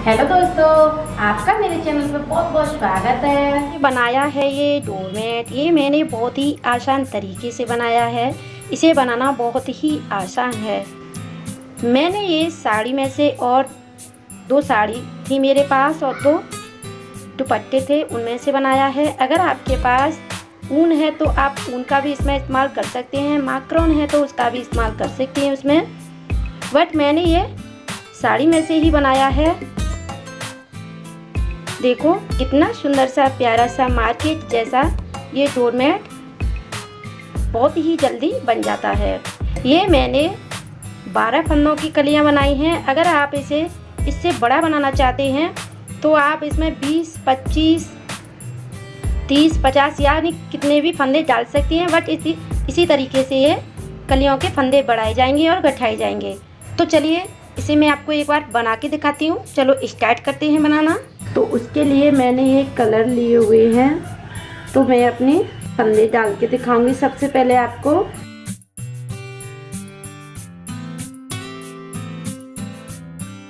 Hello दोस्तों, आपका मेरे चैनल पर बहुत बहुत स्वागत है। बनाया है ये डोरमेट। ये मैंने बहुत ही आसान तरीके से बनाया है। इसे बनाना बहुत ही आसान है। मैंने ये साड़ी में से और 2 साड़ी थी मेरे पास और 2 दुपट्टे थे, उनमें से बनाया है। अगर आपके पास ऊन है तो आप ऊन का भी इसमें इस्तेमाल कर सकते हैं, माक्रोन है तो उसका भी इस्तेमाल कर सकते हैं उसमें। बट मैंने ये साड़ी में से ही बनाया है। देखो कितना सुंदर सा प्यारा सा मार्केट जैसा ये डोरमेट बहुत ही जल्दी बन जाता है। ये मैंने 12 फंदों की कलियां बनाई हैं। अगर आप इसे इससे बड़ा बनाना चाहते हैं तो आप इसमें 20, 25, 30, 50 यानी कितने भी फंदे डाल सकती हैं। बट इसी तरीके से ये कलियों के फंदे बढ़ाए जाएंगे और गठाए जाएंगे। तो चलिए इसे मैं आपको एक बार बना के दिखाती हूँ। चलो स्टार्ट करते हैं बनाना। तो उसके लिए मैंने ये कलर लिए हुए हैं, तो मैं अपने फंदे डाल के दिखाऊंगी। सबसे पहले आपको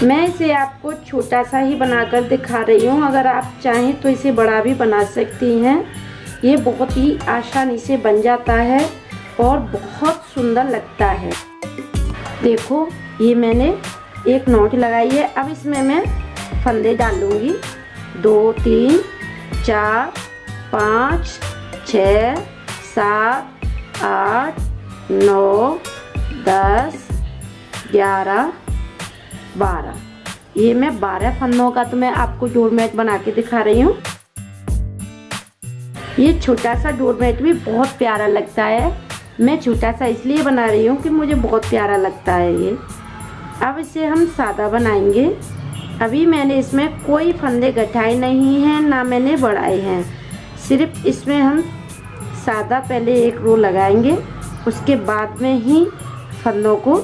मैं इसे आपको छोटा सा ही बनाकर दिखा रही हूँ। अगर आप चाहें तो इसे बड़ा भी बना सकती हैं। ये बहुत ही आसानी से बन जाता है और बहुत सुंदर लगता है। देखो ये मैंने एक नोट लगाई है। अब इसमें मैं फंदे डालूंगी 2, 3, 4, 5, 6, 7, 8, 9, 10, 11, 12। ये मैं 12 फंदों का तो मैं आपको डोरमेट बना के दिखा रही हूँ। ये छोटा सा डोरमेट भी बहुत प्यारा लगता है। मैं छोटा सा इसलिए बना रही हूँ कि मुझे बहुत प्यारा लगता है ये। अब इसे हम सादा बनाएंगे। अभी मैंने इसमें कोई फंदे गठाए नहीं हैं, ना मैंने बढ़ाए हैं। सिर्फ इसमें हम सादा पहले एक रो लगाएंगे, उसके बाद में ही फंदों को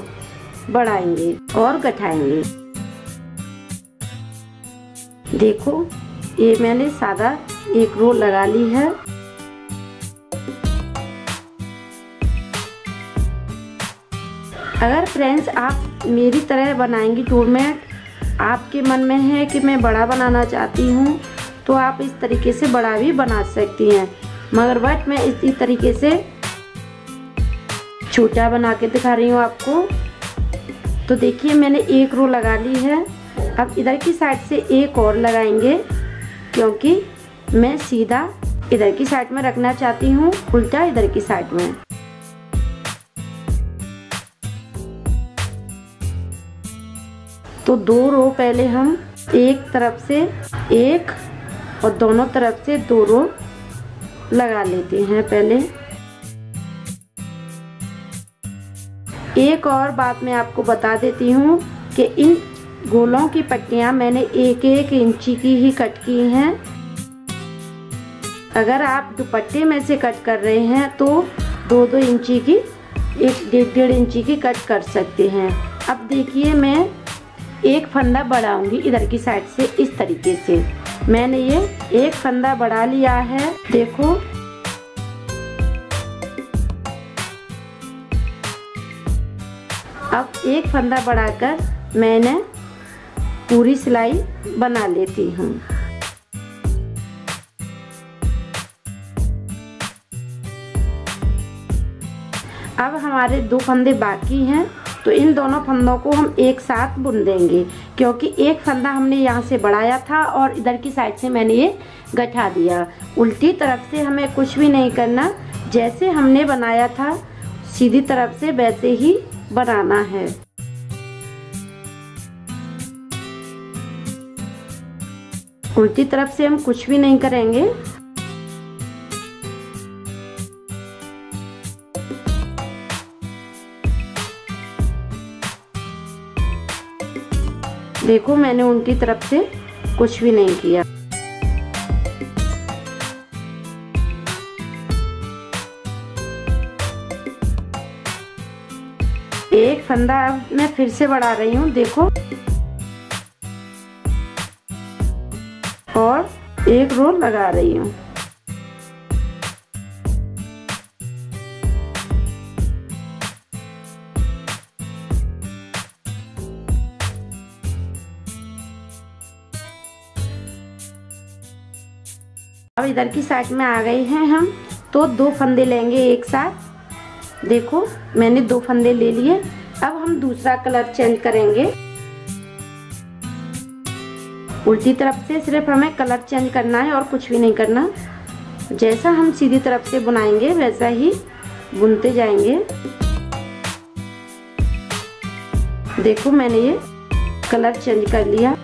बढ़ाएंगे और गठाएंगे। देखो ये मैंने सादा एक रो लगा ली है। अगर फ्रेंड्स आप मेरी तरह बनाएंगी डोरमेट, आपके मन में है कि मैं बड़ा बनाना चाहती हूँ, तो आप इस तरीके से बड़ा भी बना सकती हैं। मगर बट मैं इसी तरीके से छोटा बना के दिखा रही हूँ आपको। तो देखिए मैंने एक रो लगा ली है। अब इधर की साइड से एक और लगाएंगे, क्योंकि मैं सीधा इधर की साइड में रखना चाहती हूँ, उल्टा इधर की साइड में। तो 2 रो पहले हम एक तरफ से एक और दोनों तरफ से 2 रो लगा लेते हैं पहले। एक और बात मैं आपको बता देती हूँ कि इन गोलों की पट्टियाँ मैंने 1-1 इंची की ही कट की हैं। अगर आप दुपट्टे में से कट कर रहे हैं तो 2-2 इंची की, 1-1.5 इंची की कट कर सकते हैं। अब देखिए मैं एक फंदा बढ़ाऊंगी इधर की साइड से। इस तरीके से मैंने ये एक फंदा बढ़ा लिया है। देखो अब एक फंदा बढ़ाकर मैंने पूरी सिलाई बना लेती हूँ। अब हमारे 2 फंदे बाकी हैं, तो इन दोनों फंदों को हम एक साथ बुन देंगे, क्योंकि एक फंदा हमने यहाँ से बढ़ाया था और इधर की साइड से मैंने ये गठा दिया। उल्टी तरफ से हमें कुछ भी नहीं करना, जैसे हमने बनाया था सीधी तरफ से वैसे ही बनाना है। उल्टी तरफ से हम कुछ भी नहीं करेंगे। देखो मैंने उल्टी तरफ से कुछ भी नहीं किया। एक फंदा अब मैं फिर से बढ़ा रही हूँ, देखो, और एक रो लगा रही हूँ। अब इधर की साइड में आ गए हैं हम, तो 2 फंदे लेंगे एक साथ। देखो मैंने 2 फंदे ले लिए। अब हम दूसरा कलर चेंज करेंगे। उल्टी तरफ से सिर्फ हमें कलर चेंज करना है और कुछ भी नहीं करना। जैसा हम सीधी तरफ से बुनाएंगे वैसा ही बुनते जाएंगे। देखो मैंने ये कलर चेंज कर लिया।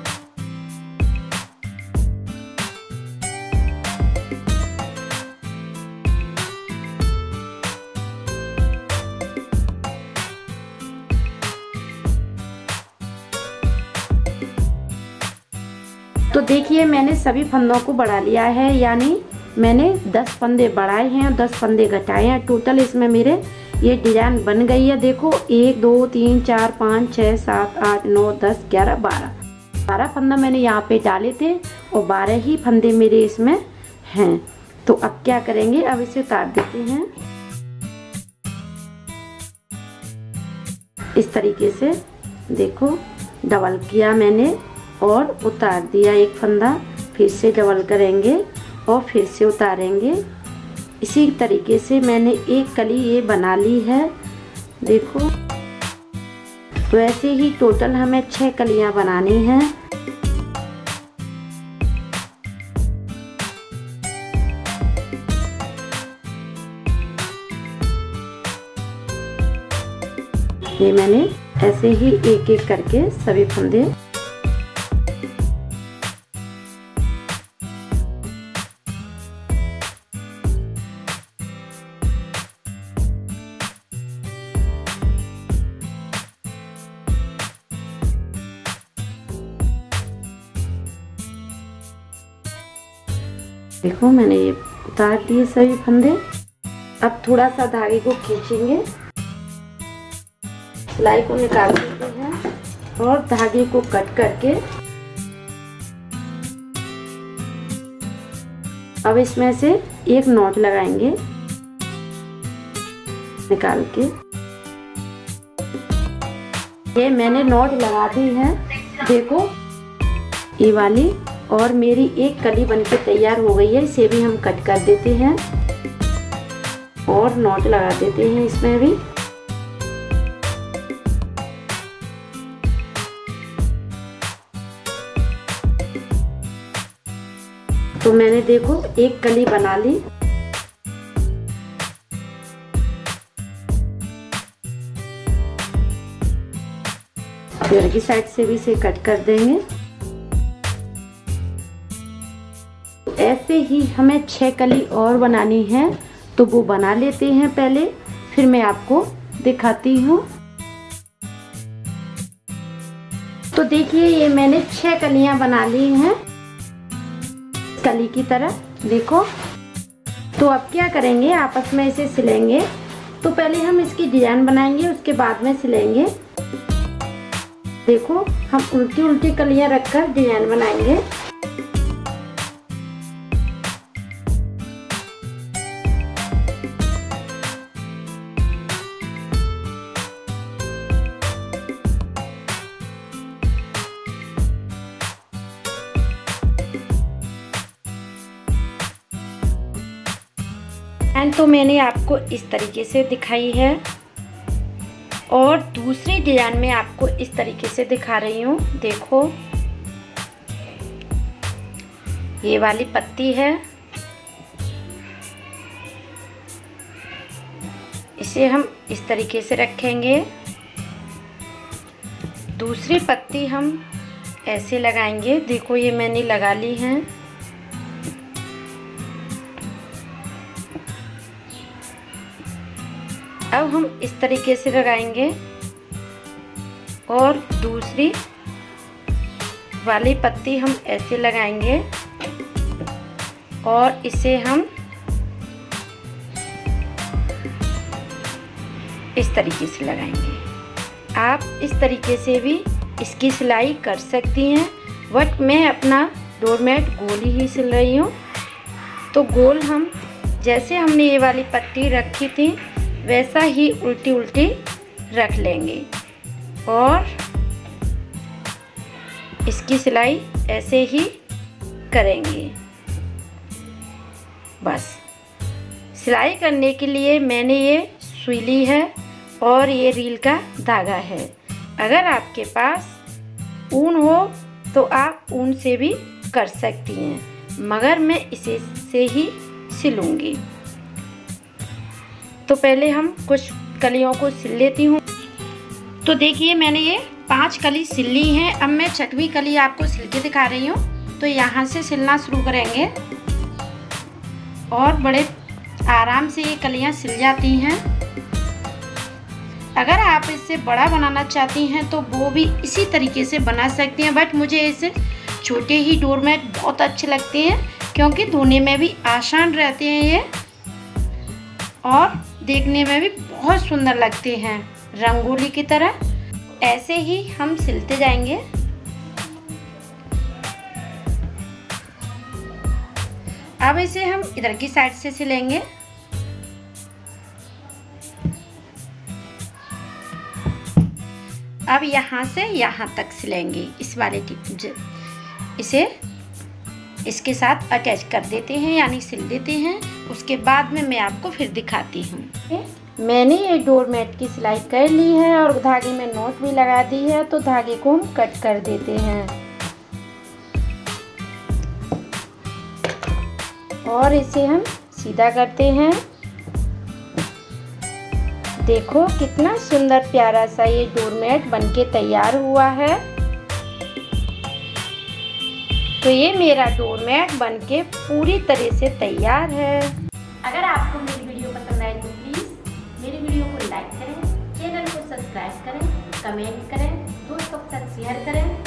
तो देखिए मैंने सभी फंदों को बढ़ा लिया है, यानी मैंने 10 फंदे बढ़ाए हैं और 10 फंदे घटाए हैं। टोटल इसमें मेरे ये डिजाइन बन गई है। देखो 1 2 3 4 5 6 7 8 9 10 11 12 फंदा मैंने यहाँ पे डाले थे और 12 ही फंदे मेरे इसमें हैं। तो अब क्या करेंगे, अब इसे उतार देते हैं इस तरीके से। देखो डबल किया मैंने और उतार दिया एक फंदा, फिर से डबल करेंगे और फिर से उतारेंगे। इसी तरीके से मैंने एक कली ये बना ली है। देखो वैसे ही टोटल हमें 6 कलियां बनानी हैं। ये मैंने ऐसे ही एक एक करके सभी फंदे देखो मैंने ये उतार दिए सभी फंदे। अब थोड़ा सा धागे को खींचेंगे, सिलाई को निकाल देते हैं और धागे को कट करके अब इसमें से एक नॉट लगाएंगे निकाल के। ये मैंने नॉट लगा दी है, देखो ये वाली, और मेरी एक कली बनके तैयार हो गई है। इसे भी हम कट कर देते हैं और नॉट लगा देते हैं इसमें भी। तो मैंने देखो एक कली बना ली। इधर की साइड से भी इसे कट कर देंगे। ऐसे ही हमें 6 कली और बनानी है, तो वो बना लेते हैं पहले, फिर मैं आपको दिखाती हूँ। तो देखिए ये मैंने 6 कलियां बना ली हैं कली की तरह। देखो तो अब क्या करेंगे, आपस में इसे सिलेंगे। तो पहले हम इसकी डिजाइन बनाएंगे, उसके बाद में सिलेंगे। देखो हम उल्टी उल्टी कलियां रखकर डिजाइन बनाएंगे। तो मैंने आपको इस तरीके से दिखाई है और दूसरी डिजाइन में आपको इस तरीके से दिखा रही हूँ। देखो ये वाली पत्ती है, इसे हम इस तरीके से रखेंगे। दूसरी पत्ती हम ऐसे लगाएंगे। देखो ये मैंने लगा ली है। अब हम इस तरीके से लगाएंगे और दूसरी वाली पत्ती हम ऐसे लगाएंगे और इसे हम इस तरीके से लगाएंगे। आप इस तरीके से भी इसकी सिलाई कर सकती हैं, बट मैं अपना डोरमेट गोल ही सिल रही हूँ। तो गोल हम जैसे हमने ये वाली पत्ती रखी थी वैसा ही उल्टी उल्टी रख लेंगे और इसकी सिलाई ऐसे ही करेंगे। बस सिलाई करने के लिए मैंने ये सुई ली है और ये रील का धागा है। अगर आपके पास ऊन हो तो आप ऊन से भी कर सकती हैं, मगर मैं इसे से ही सिलूँगी। तो पहले हम कुछ कलियों को सिल लेती हूँ। तो देखिए मैंने ये 5 कली सिल ली हैं। अब मैं 6वीं कली आपको सिल के दिखा रही हूँ। तो यहाँ से सिलना शुरू करेंगे और बड़े आराम से ये कलियाँ सिल जाती हैं। अगर आप इससे बड़ा बनाना चाहती हैं तो वो भी इसी तरीके से बना सकती हैं, बट मुझे ऐसे छोटे ही डोरमेट बहुत अच्छे लगते हैं क्योंकि धोने में भी आसान रहते हैं ये और देखने में भी बहुत सुंदर लगते हैं, रंगोली की तरह। ऐसे ही हम सिलते जाएंगे। अब इसे हम इधर की साइड से सिलेंगे। अब यहाँ से यहाँ तक सिलेंगे इस वाले इसे इसके साथ अटैच कर देते हैं, यानी सिल देते हैं। उसके बाद में मैं आपको फिर दिखाती हूँ। मैंने ये डोरमेट की सिलाई कर ली है और धागे में नोट भी लगा दी है। तो धागे को हम कट कर देते हैं और इसे हम सीधा करते हैं। देखो कितना सुंदर प्यारा सा ये डोरमेट बनके तैयार हुआ है। तो ये मेरा डोरमेट बनके पूरी तरह से तैयार है। अगर आपको मेरी वीडियो पसंद आए तो प्लीज़ मेरी वीडियो को लाइक करें, चैनल को सब्सक्राइब करें, कमेंट करें, दोस्तों के साथ शेयर करें